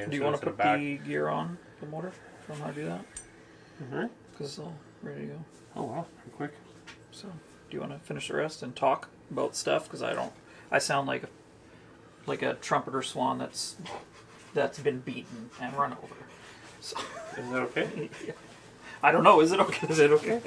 Do you want to put the gear on the motor? Show them how to do that? Alright. Because it's all ready to go. Oh wow, pretty quick. So, do you want to finish the rest and talk about stuff? Because I sound like a trumpeter swan that's been beaten and run over. So, is that okay? Yeah. I don't know. Is it okay? Is it okay?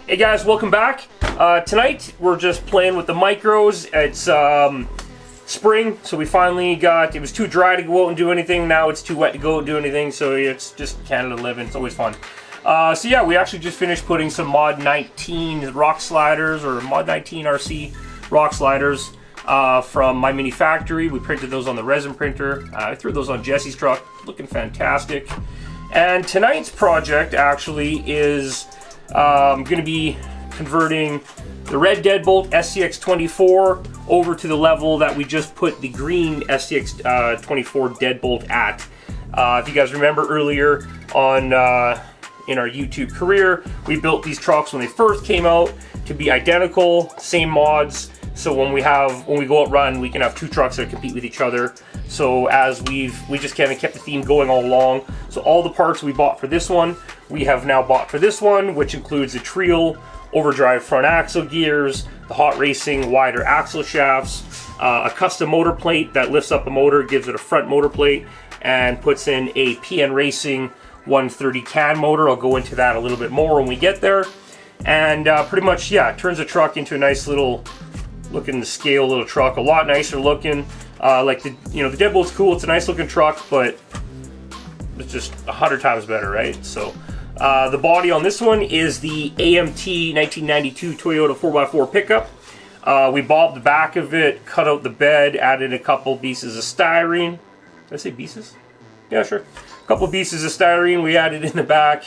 Hey guys, welcome back. Tonight we're just playing with the micros. It's spring, so we finally got, it was too dry to go out and do anything. Now it's too wet to go out and do anything, so it's just Canada living. It's always fun. So yeah, we actually just finished putting some Mod 19 rock sliders, or Mod 19 RC rock sliders from my mini factory. We printed those on the resin printer. I threw those on Jesse's truck, looking fantastic. And tonight's project actually is going to be converting the red deadbolt Scx24 over to the level that we just put the green Scx24 deadbolt at. If you guys remember earlier on in our YouTube career, we built these trucks when they first came out to be identical, same mods. So when we go out run, we can have two trucks that compete with each other. So as we just kind of kept the theme going all along. So all the parts we bought for this one, we have now bought for this one, which includes the Trio overdrive front axle gears, the hot racing wider axle shafts, a custom motor plate that lifts up a motor, gives it a front motor plate, and puts in a PN Racing 130 can motor. I'll go into that a little bit more when we get there. And pretty much, yeah, it turns the truck into a nice little looking to scale little truck, a lot nicer looking. Like the deadbolt's cool, it's a nice looking truck, but it's just 100 times better, right? So the body on this one is the AMT 1992 Toyota 4x4 pickup. We bobbed the back of it, cut out the bed, added a couple pieces of styrene. Did I say pieces? Yeah, sure. A couple pieces of styrene we added in the back.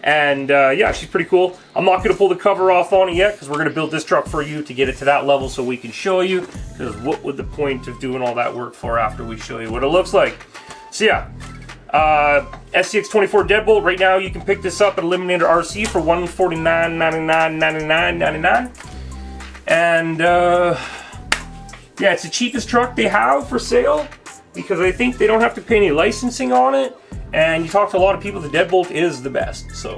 And yeah, she's pretty cool. I'm not going to pull the cover off on it yet because we're going to build this truck for you to get it to that level so we can show you. Because what would the point of doing all that work for after we show you what it looks like? So yeah, Scx24 deadbolt. Right now you can pick this up at Eliminator RC for $149.99. And yeah, it's the cheapest truck they have for sale because I think they don't have to pay any licensing on it. And you talk to a lot of people, the deadbolt is the best. So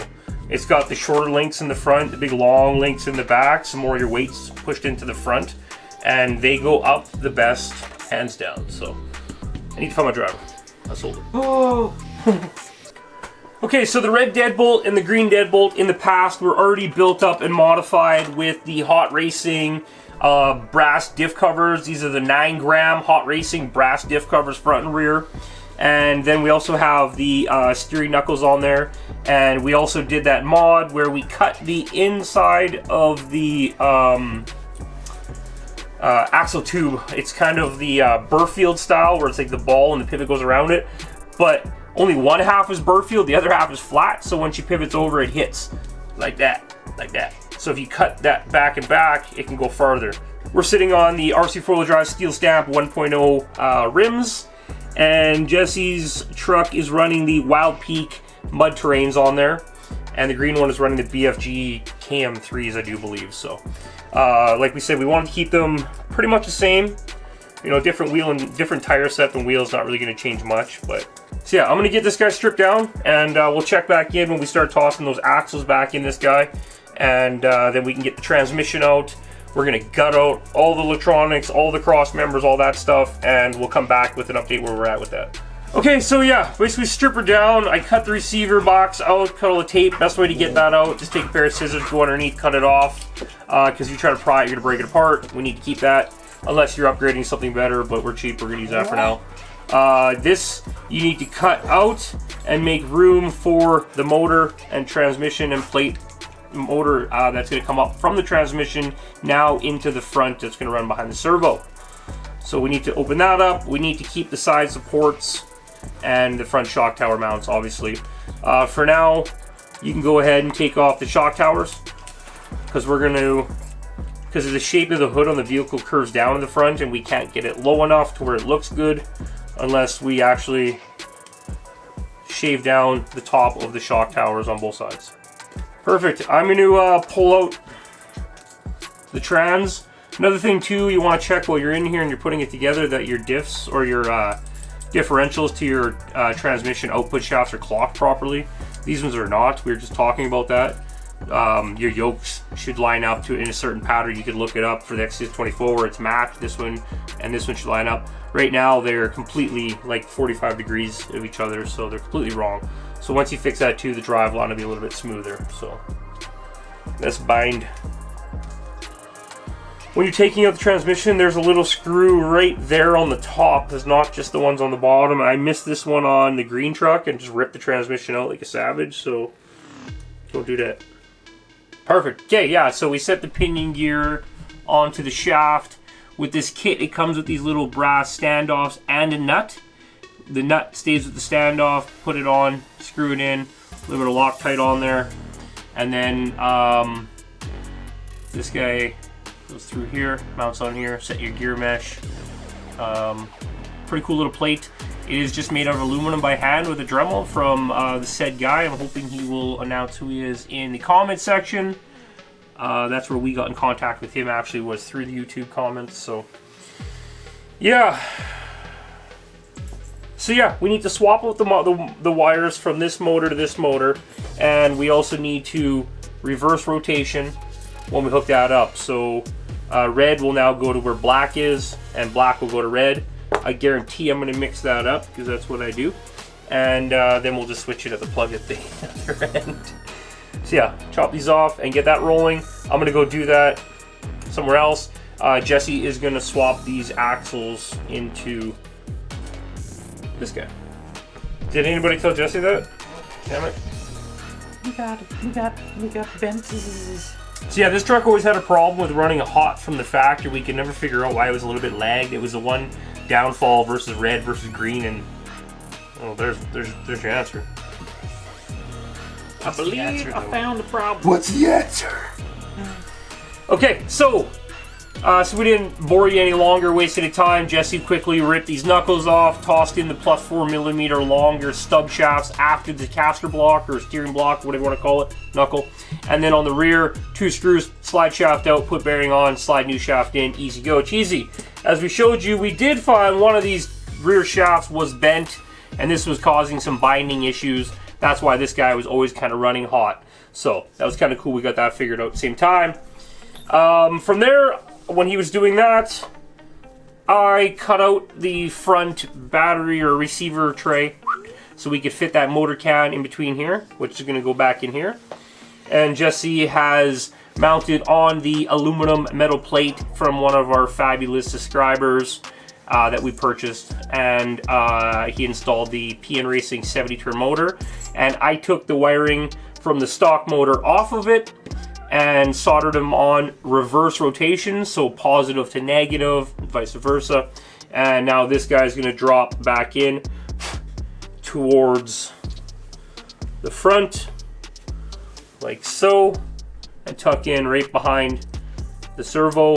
it's got the shorter links in the front, the big long links in the back, some more of your weights pushed into the front, and they go up the best, hands down. So I need to find my driver. I sold it. Oh. Okay, so the red deadbolt and the green deadbolt in the past were already built up and modified with the Hot Racing brass diff covers. These are the 9-gram Hot Racing brass diff covers front and rear. And then we also have the steering knuckles on there. And we also did that mod where we cut the inside of the axle tube. It's kind of the Burfield style where it's like the ball and the pivot goes around it. But only one half is Burfield, the other half is flat. So when she pivots over, it hits like that, like that. So if you cut that back and back, it can go farther. We're sitting on the RC 4-wheel drive steel stamp 1.0 rims. And Jesse's truck is running the Wild Peak mud terrains on there. And the green one is running the BFG KM3s, I do believe. So, like we said, we wanted to keep them pretty much the same. You know, different wheel and different tire set and wheels, not really going to change much. But so yeah, I'm going to get this guy stripped down. And we'll check back in when we start tossing those axles back in this guy. And then we can get the transmission out. We're going to gut out all the electronics, all the cross members, all that stuff, and we'll come back with an update where we're at with that. Okay, so yeah, basically strip her down. I cut the receiver box out, cut all the tape. Best way to get that out, just take a pair of scissors, go underneath, cut it off. Because if you try to pry it, you're going to break it apart. We need to keep that, unless you're upgrading something better, but we're cheap, we're going to use that for now. This you need to cut out and make room for the motor and transmission and plate motor that's going to come up from the transmission now into the front that's going to run behind the servo. So we need to open that up. We need to keep the side supports and the front shock tower mounts, obviously. For now, you can go ahead and take off the shock towers because because of the shape of the hood on the vehicle curves down in the front and we can't get it low enough to where it looks good. unless we actually shave down the top of the shock towers on both sides. Perfect. I'm going to pull out the trans. Another thing too, you want to check while you're in here and you're putting it together that your diffs or your differentials to your transmission output shafts are clocked properly. These ones are not. We were just talking about that. Your yokes should line up to in a certain pattern. You could look it up for the Scx24 where it's matched. This one and this one should line up. Right now they're completely like 45 degrees of each other, so they're completely wrong. So once you fix that too, the drive line will be a little bit smoother. So let's bind. When you're taking out the transmission, there's a little screw right there on the top. There's not just the ones on the bottom. I missed this one on the green truck and just ripped the transmission out like a savage, so don't do that. Perfect. Okay, yeah, so we set the pinion gear onto the shaft. With this kit, it comes with these little brass standoffs and a nut. The nut stays with the standoff, put it on, screw it in, a little bit of Loctite on there. And then this guy goes through here, mounts on here, set your gear mesh. Pretty cool little plate. It is just made out of aluminum by hand with a Dremel from the said guy. I'm hoping he will announce who he is in the comment section. That's where we got in contact with him, actually, was through the YouTube comments. So yeah, we need to swap out the wires from this motor to this motor, and we also need to reverse rotation when we hook that up. So red will now go to where black is, and black will go to red. I guarantee I'm going to mix that up because that's what I do. And then we'll just switch it at the plug at the other end. So yeah, chop these off and get that rolling. I'm going to go do that somewhere else. Jesse is going to swap these axles into this guy. Did anybody tell Jesse that? Damn it. We got Benzes. So yeah, this truck always had a problem with running hot from the factory. We could never figure out why it was a little bit lagged. It was the one downfall versus red versus green, and oh, there's your answer. I believe I found the problem. What's the answer? Okay, so we didn't bore you any longer, waste any time. Jesse quickly ripped these knuckles off, tossed in the plus 4mm longer stub shafts after the caster block or steering block, whatever you want to call it, knuckle. And then on the rear, 2 screws, slide shaft out, put bearing on, slide new shaft in, easy go, cheesy. As we showed you, we did find one of these rear shafts was bent, and this was causing some binding issues. That's why this guy was always kind of running hot. So that was kind of cool. We got that figured out at the same time. From there, when he was doing that, I cut out the front battery or receiver tray so we could fit that motor can in between here, which is going to go back in here. And Jesse has mounted on the aluminum metal plate from one of our fabulous subscribers that we purchased, and he installed the PN Racing 70-turn motor, and I took the wiring from the stock motor off of it and soldered them on reverse rotation, so positive to negative, vice versa. And now this guy's going to drop back in towards the front like so, and tuck in right behind the servo.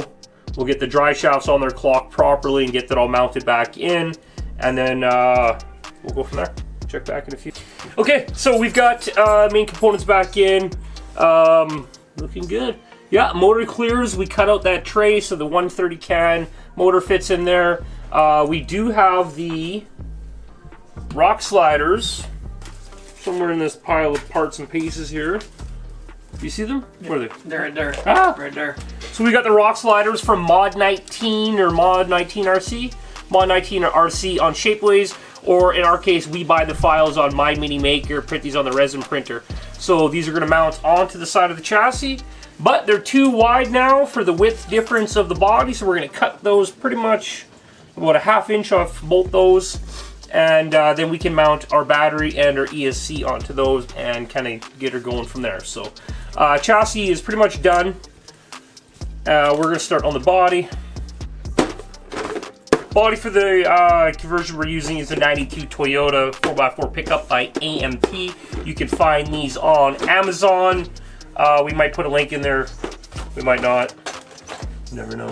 We'll get the dry shafts on their clock properly and get that all mounted back in, and then we'll go from there. Check back in a few. Okay, so we've got main components back in. Looking good. Yeah, motor clears. We cut out that tray so the 130 can motor fits in there. We do have the rock sliders somewhere in this pile of parts and pieces here. You see them? Yeah. Where are they? They're right there. Ah. Right there. So we got the rock sliders from Mod 19 or Mod 19 RC. Mod 19 or RC on Shapeways, or in our case, we buy the files on My Mini Maker, print these on the resin printer. So these are going to mount onto the side of the chassis, but they're too wide now for the width difference of the body, so we're going to cut those pretty much about a ½ inch off both those, and then we can mount our battery and our ESC onto those and kind of get her going from there. So chassis is pretty much done. We're going to start on the body. Body for the conversion we're using is a 92 Toyota 4x4 pickup by AMP. You can find these on Amazon. We might put a link in there. We might not. You never know.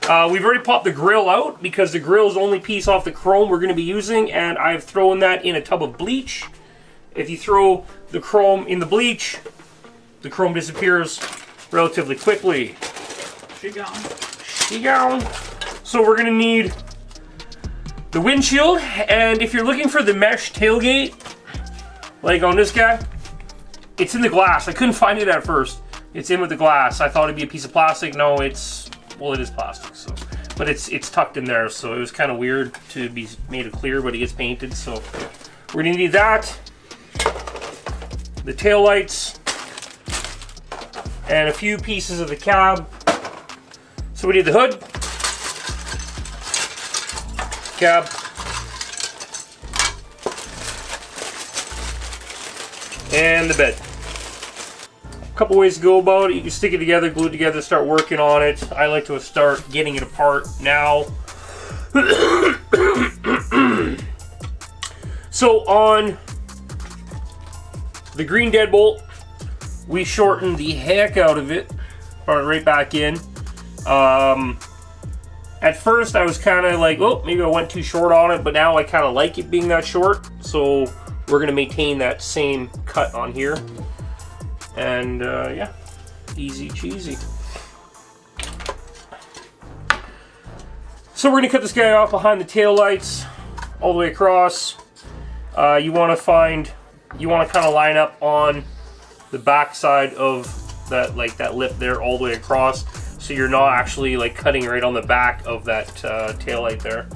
We've already popped the grill out because the grill is the only piece off the chrome we're going to be using, and I've thrown that in a tub of bleach. If you throw the chrome in the bleach, the chrome disappears relatively quickly. She gone. She gone. So we're going to need the windshield, and if you're looking for the mesh tailgate, like on this guy, it's in the glass. I couldn't find it at first. It's in with the glass. I thought it'd be a piece of plastic. No, it's, well, it is plastic, so, but it's tucked in there, so it was kind of weird to be made of clear, but it gets painted, so we're gonna need that, the tail lights, and a few pieces of the cab. So we need the hood, cab, and the bed. A couple ways to go about it. You can stick it together, glue it together, start working on it. I like to start getting it apart now. So on the green deadbolt, we shortened the heck out of it, brought it right back in. At first I was kind of like, oh, maybe I went too short on it, but now I kind of like it being that short. So we're going to maintain that same cut on here. And yeah, easy cheesy. So we're gonna cut this guy off behind the tail lights all the way across. You want to kind of line up on the back side of that, like that lip there, all the way across, so you're not actually like cutting right on the back of that tail light there.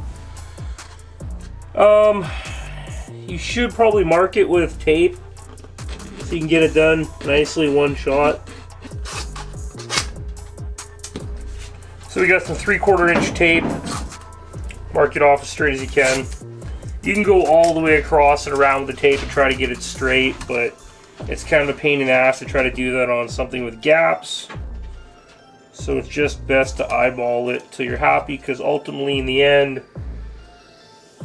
You should probably mark it with tape, so you can get it done nicely one shot. So we got some 3/4 inch tape. Mark it off as straight as you can. You can go all the way across and around with the tape and try to get it straight, but it's kind of a pain in the ass to try to do that on something with gaps. So it's just best to eyeball it till you're happy, because ultimately in the end,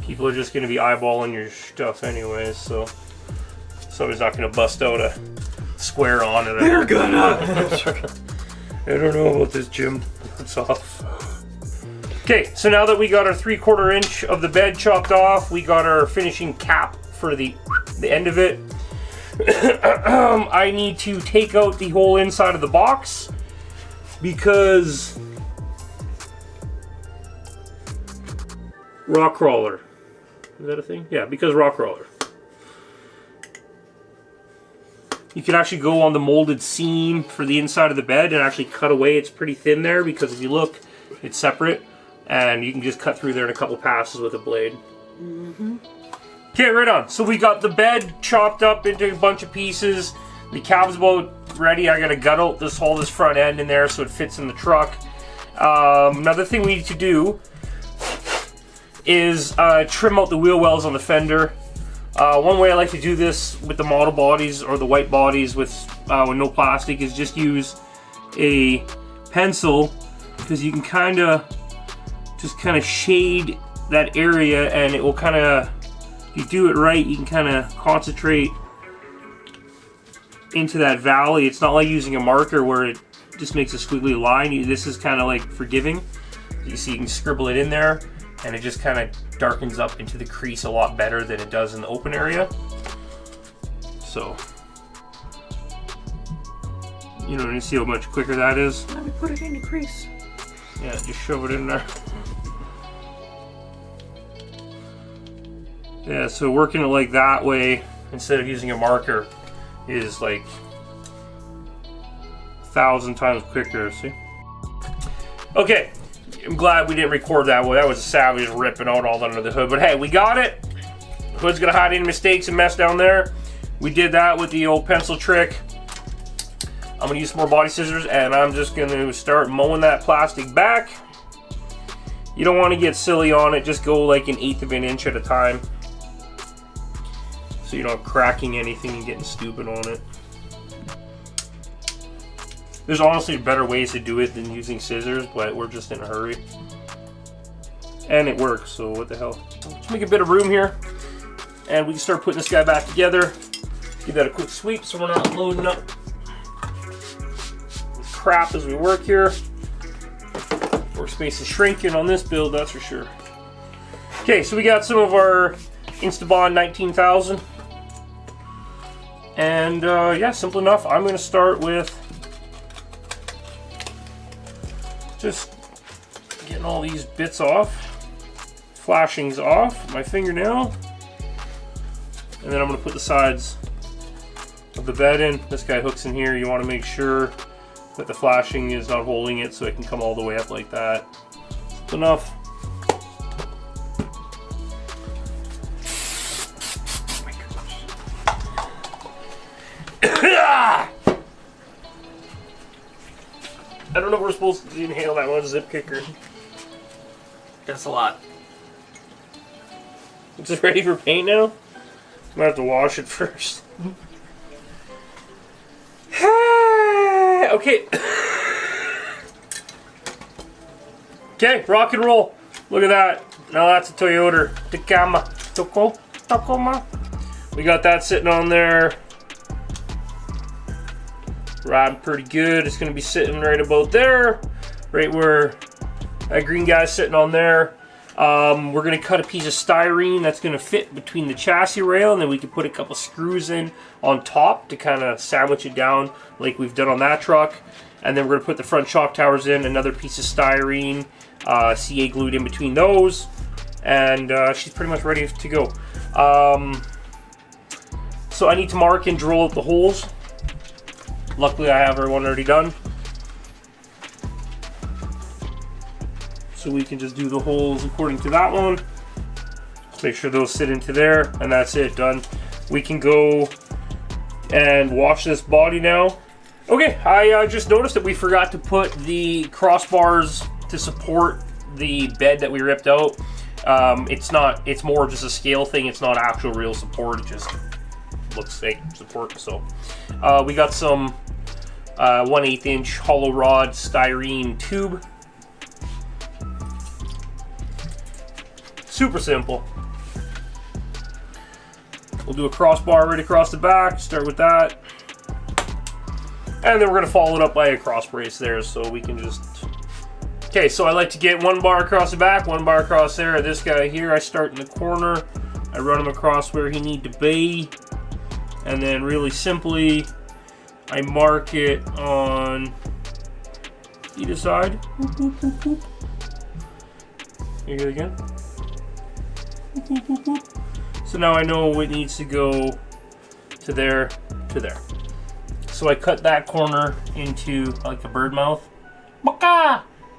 people are just going to be eyeballing your stuff anyways, so somebody's not going to bust out a square on it. They're gonna! I don't know about this, Jim. It's off. Okay, so now that we got our 3/4 inch of the bed chopped off, we got our finishing cap for the end of it. I need to take out the whole inside of the box because rock crawler. Is that a thing? Yeah, because rock crawler. You can actually go on the molded seam for the inside of the bed and actually cut away. It's pretty thin there because if you look, it's separate, and you can just cut through there in a couple passes with a blade. Okay, right on. So we got the bed chopped up into a bunch of pieces. The cab's about ready. I gotta gut out this front end in there so it fits in the truck. Another thing we need to do is trim out the wheel wells on the fender. One way I like to do this with the model bodies or the white bodies with no plastic is just use a pencil, because you can kind of shade that area, and it will kind of, if you do it right, you can kind of concentrate into that valley. It's not like using a marker where it just makes a squiggly line. This is kind of like forgiving. You see, you can scribble it in there, and it just kind of darkens up into the crease a lot better than it does in the open area. So, you know, you see how much quicker that is? Let me put it in the crease. Yeah, just shove it in there. Yeah, so working it like that way instead of using a marker is like 1,000 times quicker, see? Okay. I'm glad we didn't record that way. That was a savage ripping out all under the hood. But hey, we got it. The hood's gonna hide any mistakes and mess down there. We did that with the old pencil trick. I'm gonna use some more body scissors, and I'm just gonna start mowing that plastic back. You don't want to get silly on it. Just go like 1/8 of an inch at a time, so you're not cracking anything and getting stupid on it. There's honestly better ways to do it than using scissors, but we're just in a hurry. And it works, so what the hell. Let's make a bit of room here, and we can start putting this guy back together. Give that a quick sweep so we're not loading up crap as we work here. Workspace is shrinking on this build, that's for sure. Okay, so we got some of our Instabond 19,000. And yeah, simple enough. I'm going to start with just getting all these bits off. Flashings off, my fingernail. And then I'm going to put the sides of the bed in. This guy hooks in here. You want to make sure that the flashing is not holding it so it can come all the way up like that. That's enough. I don't know if we're supposed to inhale that one zip kicker. That's a lot. Is it ready for paint now? I'm gonna have to wash it first. Okay. Okay, rock and roll. Look at that. Now that's a Toyota Tacoma. We got that sitting on there. Riding pretty good. It's going to be sitting right about there. Right where that green guy's sitting on there. We're going to cut a piece of styrene that's going to fit between the chassis rail, and then we can put a couple screws in on top to kind of sandwich it down like we've done on that truck. And then we're going to put the front shock towers in, another piece of styrene, CA glued in between those, and she's pretty much ready to go. So I need to mark and drill out the holes. Luckily I have everyone already done. So we can just do the holes according to that one. Make sure those sit into there, and that's it, done. We can go and wash this body now. Okay, I just noticed that we forgot to put the crossbars to support the bed that we ripped out. It's more just a scale thing. It's not actual real support. It just looks fake support. So we got some 1/8 inch hollow rod styrene tube. Super simple. We'll do a crossbar right across the back. Start with that. And then we're going to follow it up by a cross brace there, so we can just... Okay, so I like to get one bar across the back, one bar across there. This guy here, I start in the corner. I run him across where he needs to be. And then really simply, I mark it on either side. Boop, boop, boop, boop. Here it again. Boop, boop, boop, boop. So now I know it needs to go to there, to there. So I cut that corner into like a bird mouth.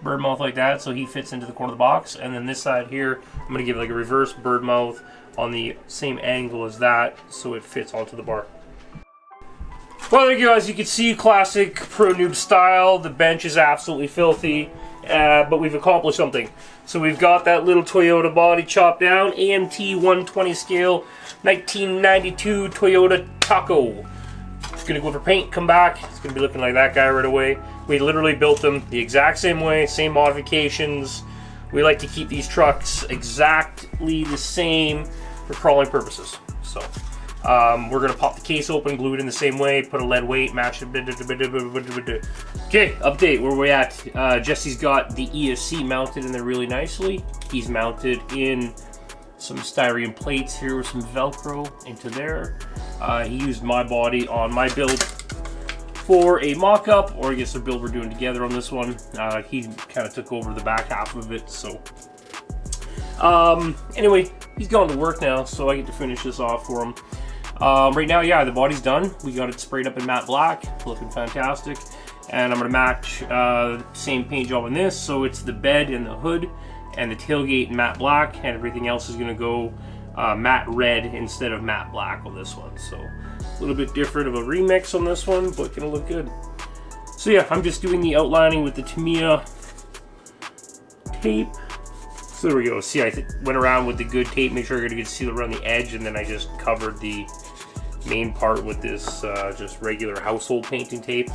Bird mouth like that, so he fits into the corner of the box. And then this side here, I'm going to give like a reverse bird mouth on the same angle as that, so it fits onto the bar. Well, there you go. As you can see, classic Pro Noob style. The bench is absolutely filthy, but we've accomplished something. So we've got that little Toyota body chopped down, AMT 120 scale, 1992 Toyota Taco. It's gonna go for paint, come back. It's gonna be looking like that guy right away. We literally built them the exact same way, same modifications. We like to keep these trucks exactly the same for crawling purposes. So we're gonna pop the case open, glue it in the same way, put a lead weight, match it. Okay, update where we're at. Jesse's got the ESC mounted in there really nicely. He's mounted in some styrene plates here with some Velcro into there. He used my body on my build for a mock-up, or I guess the build we're doing together on this one. He kind of took over the back half of it, so. Anyway, he's gone to work now, so I get to finish this off for him. Right now, yeah, the body's done. We got it sprayed up in matte black, looking fantastic. And I'm gonna match the same paint job on this, so it's the bed and the hood and the tailgate matte black, and everything else is gonna go matte red instead of matte black on this one. So a little bit different of a remix on this one, but gonna look good. So yeah, I'm just doing the outlining with the Tamiya tape. So there we go. See, I went around with the good tape, make sure I got a good seal around the edge, and then I just covered the main part with this just regular household painting tape.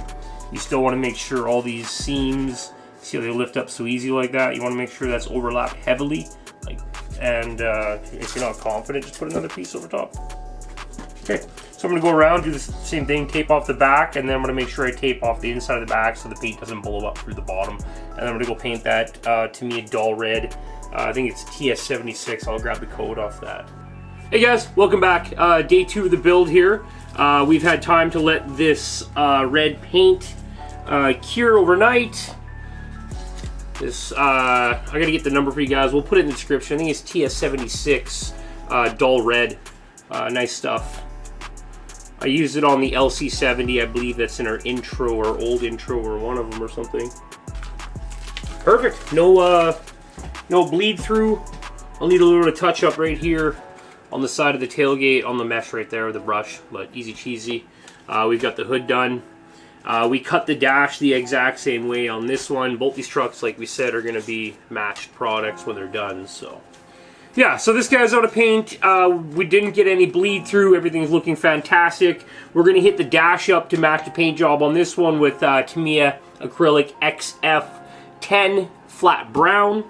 You still want to make sure all these seams, see how they lift up so easy like that? You want to make sure that's overlapped heavily. And if you're not confident, just put another piece over top. Okay, So I'm going to go around, do the same thing, tape off the back, and then I'm going to make sure I tape off the inside of the back so the paint doesn't blow up through the bottom. And then I'm going to go paint that, to me, a dull red. I think it's TS76. I'll grab the code off that. Hey guys, welcome back. Day 2 of the build here. We've had time to let this red paint cure overnight. This, I gotta get the number for you guys. We'll put it in the description. I think it's TS76 dull red. Nice stuff. I used it on the LC70. I believe that's in our intro or old intro or one of them or something. Perfect. No bleed through. I'll need a little bit of touch up right here on the side of the tailgate on the mesh right there with the brush, but easy cheesy. We've got the hood done. We cut the dash the exact same way on this one. Both these trucks, like we said, are going to be matched products when they're done. So yeah, so this guy's out of paint. We didn't get any bleed through. Everything's looking fantastic. We're going to hit the dash up to match the paint job on this one with Tamiya acrylic XF10 flat brown.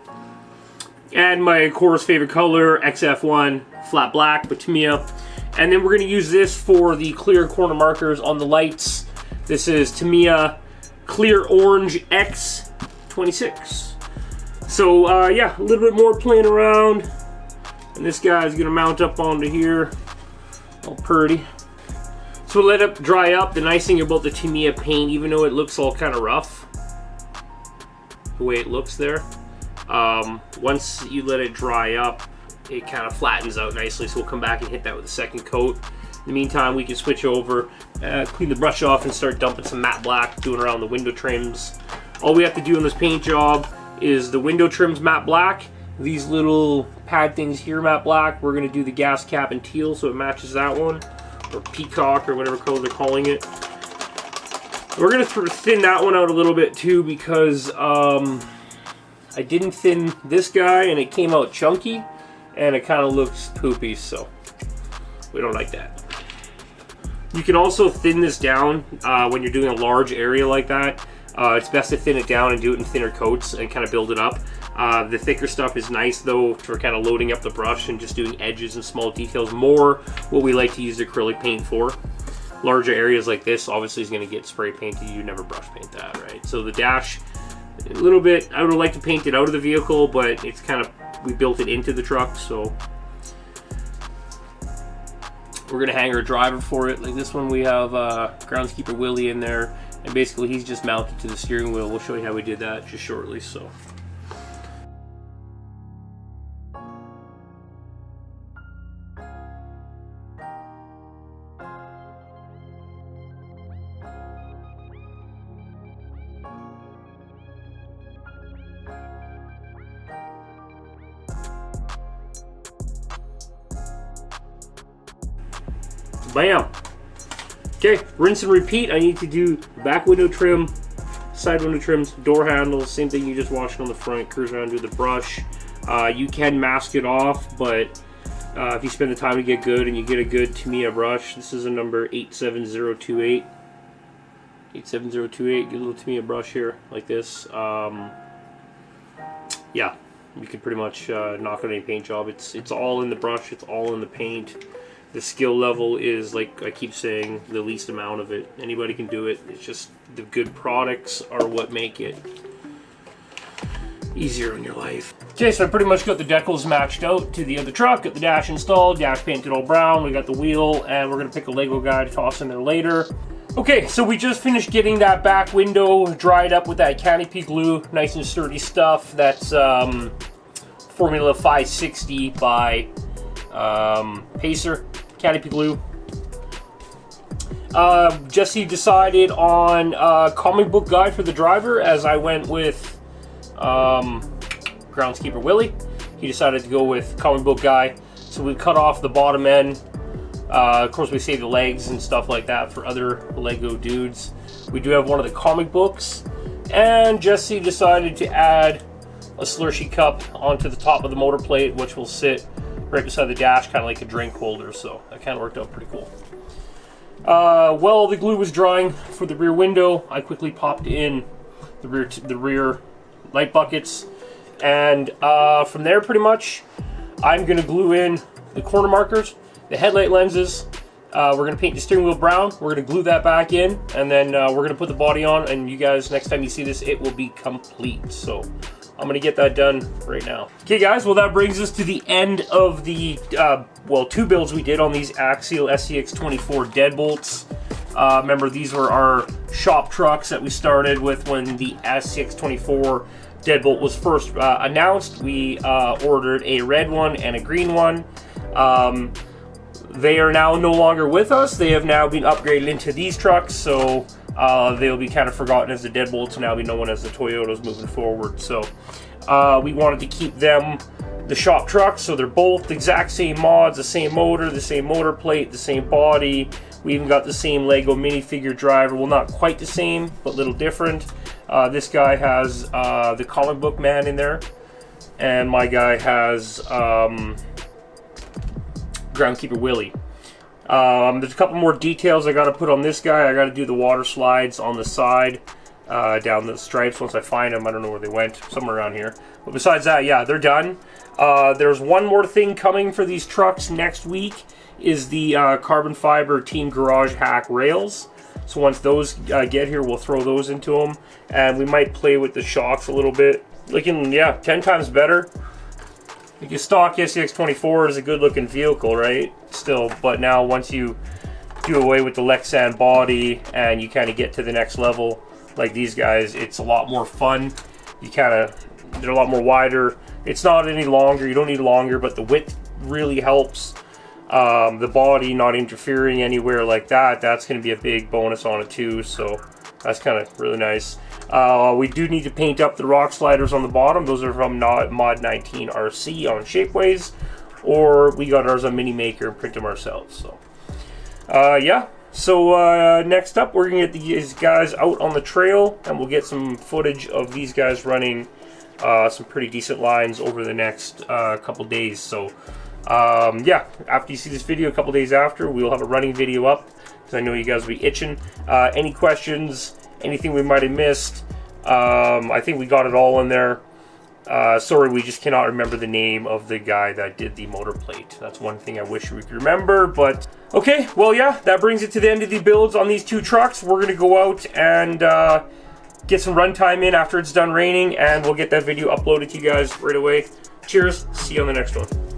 And my, of course, favorite color, XF1 flat black with Tamiya. And then we're going to use this for the clear corner markers on the lights. This is Tamiya Clear Orange X26. So, yeah, a little bit more playing around. And this guy's going to mount up onto here. All pretty. So we'll let it dry up. The nice thing about the Tamiya paint, even though it looks all kind of rough, the way it looks there, once you let it dry up, it kind of flattens out nicely. So we'll come back and hit that with a second coat. In the meantime, we can switch over, clean the brush off, and start dumping some matte black, doing around the window trims. All we have to do on this paint job is the window trims matte black. These little pad things here matte black. We're going to do the gas cap in teal so it matches that one, or peacock, or whatever color they're calling it. We're going to thin that one out a little bit too, because I didn't thin this guy and it came out chunky and it kind of looks poopy, so we don't like that. You can also thin this down when you're doing a large area like that. It's best to thin it down and do it in thinner coats and kind of build it up. The thicker stuff is nice though for kind of loading up the brush and just doing edges and small details. More what we like to use acrylic paint for. Larger areas like this obviously is going to get spray painted. You never brush paint that, right? So the dash, a little bit, I would like to paint it out of the vehicle, but it's kind of, we built it into the truck, so we're gonna hang our driver for it. Like this one, we have groundskeeper Willie in there, and basically he's just mounted to the steering wheel. We'll show you how we did that just shortly. So bam. Okay, rinse and repeat. I need to do back window trim, side window trims, door handles, same thing you just washed on the front, cruise around with the brush. You can mask it off, but if you spend the time to get good and you get a good Tamiya brush, this is a number 87028. 87028, get a little Tamiya brush here, like this. Yeah, you can pretty much knock out any paint job. It's all in the brush, it's all in the paint. The skill level is, like I keep saying, the least amount of it. Anybody can do it. It's just the good products are what make it easier in your life. Okay, so I pretty much got the decals matched out to the other truck, got the dash installed, dash painted all brown, we got the wheel, and we're gonna pick a Lego guy to toss in there later. Okay, so we just finished getting that back window dried up with that canopy glue, nice and sturdy stuff. That's Formula 560 by Pacer canopy glue. Jesse decided on comic book guy for the driver, as I went with groundskeeper Willie. He decided to go with comic book guy, so we cut off the bottom end. Of course, we save the legs and stuff like that for other Lego dudes. We do have one of the comic books, and Jesse decided to add a Slurshee cup onto the top of the motor plate, which will sit right beside the dash, kind of like a drink holder, so that kind of worked out pretty cool. While the glue was drying for the rear window, I quickly popped in the rear light buckets, and from there pretty much I'm going to glue in the corner markers, the headlight lenses, We're going to paint the steering wheel brown. We're going to glue that back in, and then we're going to put the body on, and you guys, next time you see this, it will be complete. So I'm going to get that done right now. Okay guys, well that brings us to the end of the, well, 2 builds we did on these Axial Scx24 deadbolts. Remember, these were our shop trucks that we started with when the Scx24 deadbolt was first announced. We ordered a red one and a green one. They are now no longer with us. They have now been upgraded into these trucks, so they'll be kind of forgotten as the deadbolts, and now be known as the Toyotas moving forward. So we wanted to keep them the shop trucks, so they're both the exact same mods, the same motor, the same motor plate, the same body. We even got the same Lego minifigure driver. Well, not quite the same, but a little different. This guy has the comic book man in there, and my guy has Groundkeeper Willie. There's a couple more details I got to put on this guy. I got to do the water slides on the side, down the stripes once I find them. I don't know where they went, somewhere around here. But besides that, yeah, they're done. There's one more thing coming for these trucks next week, is the carbon fiber Team Garage Hack rails. So once those get here, we'll throw those into them, and we might play with the shocks a little bit. Looking, yeah, 10 times better. Like, your stock Scx24 is a good looking vehicle, right? Still, but now once you do away with the Lexan body and you kind of get to the next level, like these guys, it's a lot more fun. You kind of, they're a lot more wider. It's not any longer, you don't need longer, but the width really helps. The body not interfering anywhere like that, that's going to be a big bonus on it too, so that's kind of really nice. We do need to paint up the rock sliders on the bottom. Those are from Mod 19 RC on Shapeways, or we got ours on Mini Maker and print them ourselves. So yeah, so next up we're gonna get these guys out on the trail, and we'll get some footage of these guys running some pretty decent lines over the next couple days. So yeah, after you see this video, a couple days after, we'll have a running video up, because I know you guys will be itching. Any questions, anything we might have missed, I think we got it all in there. Sorry, we just cannot remember the name of the guy that did the motor plate. That's one thing I wish we could remember, but okay, well yeah, that brings it to the end of the builds on these 2 trucks. We're gonna go out and get some runtime in after it's done raining, and we'll get that video uploaded to you guys right away. Cheers, see you on the next one.